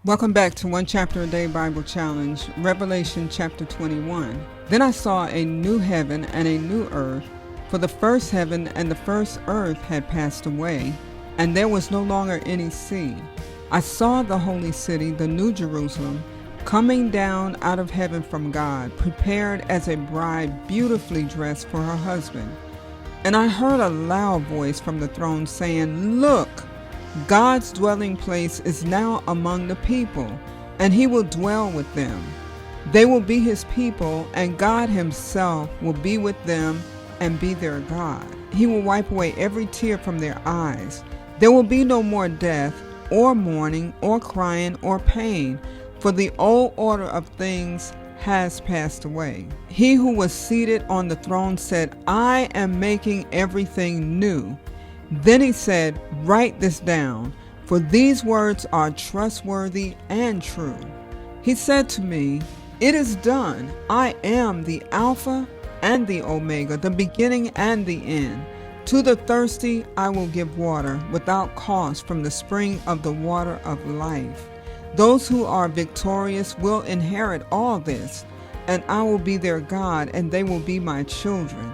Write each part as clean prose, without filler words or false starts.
Welcome back to One Chapter a Day Bible Challenge, Revelation chapter 21. Then I saw a new heaven and a new earth, for the first heaven and the first earth had passed away, and there was no longer any sea. I saw the holy city, the new Jerusalem, coming down out of heaven from God, prepared as a bride beautifully dressed for her husband. And I heard a loud voice from the throne saying, "Look! God's dwelling place is now among the people, and he will dwell with them. They will be his people, and God himself will be with them and be their God. He will wipe away every tear from their eyes. There will be no more death, or mourning, or crying, or pain, for the old order of things has passed away." He who was seated on the throne said, "I am making everything new." Then he said, "Write this down, for these words are trustworthy and true." He said to me, "It is done. I am the Alpha and the Omega, the beginning and the end. To the thirsty I will give water without cost from the spring of the water of life. Those who are victorious will inherit all this, and I will be their God, and they will be my children.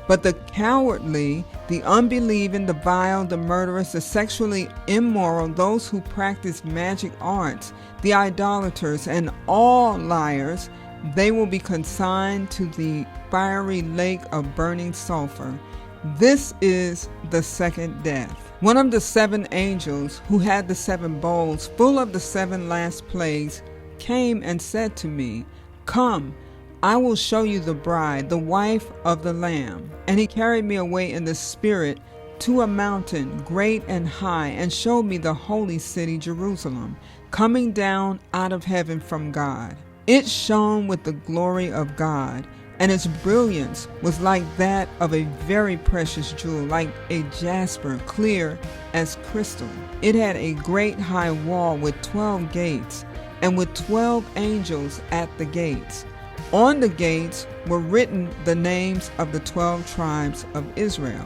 But the cowardly, the unbelieving, the vile, the murderers, the sexually immoral, those who practice magic arts, the idolaters, and all liars, they will be consigned to the fiery lake of burning sulfur. This is the second death." One of the seven angels who had the seven bowls full of the seven last plagues came and said to me, "Come, I will show you the bride, the wife of the Lamb." And he carried me away in the Spirit to a mountain great and high, and showed me the holy city Jerusalem, coming down out of heaven from God. It shone with the glory of God, and its brilliance was like that of a very precious jewel, like a jasper, clear as crystal. It had a great high wall with 12 gates, and with 12 angels at the gates. On the gates were written the names of the 12 tribes of Israel.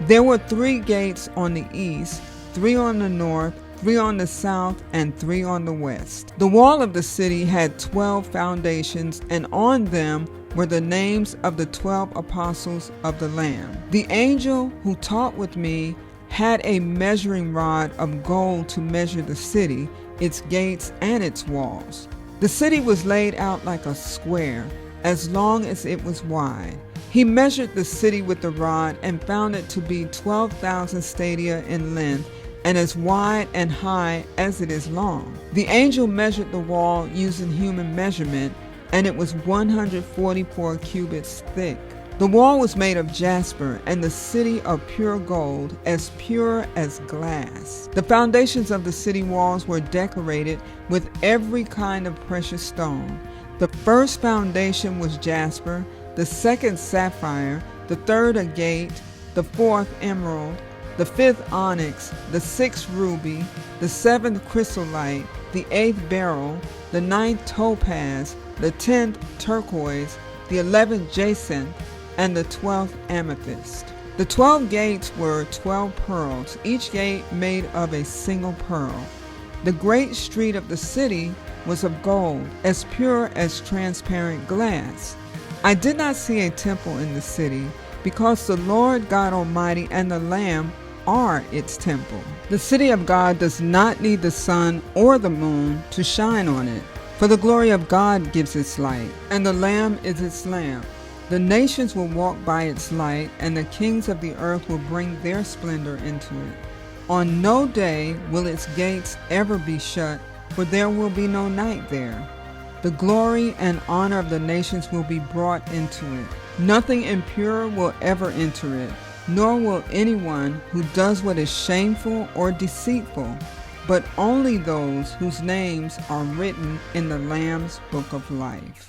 There were 3 gates on the east, 3 on the north, 3 on the south, and 3 on the west. The wall of the city had 12 foundations, and on them were the names of the 12 apostles of the Lamb. The angel who talked with me had a measuring rod of gold to measure the city, its gates, and its walls. The city was laid out like a square, as long as it was wide. He measured the city with the rod and found it to be 12,000 stadia in length, and as wide and high as it is long. The angel measured the wall using human measurement, and it was 144 cubits thick. The wall was made of jasper, and the city of pure gold, as pure as glass. The foundations of the city walls were decorated with every kind of precious stone. The first foundation was jasper, the second sapphire, the third agate, the fourth emerald, the fifth onyx, the sixth ruby, the seventh chrysolite, the eighth beryl, the ninth topaz, the 10th turquoise, the 11th jacinth, and the 12th amethyst. The 12 gates were 12 pearls, each gate made of a single pearl. The great street of the city was of gold, as pure as transparent glass. I did not see a temple in the city, because the Lord God Almighty and the Lamb are its temple. The city of God does not need the sun or the moon to shine on it, for the glory of God gives its light, and the Lamb is its lamp. The nations will walk by its light, and the kings of the earth will bring their splendor into it. On no day will its gates ever be shut, for there will be no night there. The glory and honor of the nations will be brought into it. Nothing impure will ever enter it, nor will anyone who does what is shameful or deceitful, but only those whose names are written in the Lamb's book of life.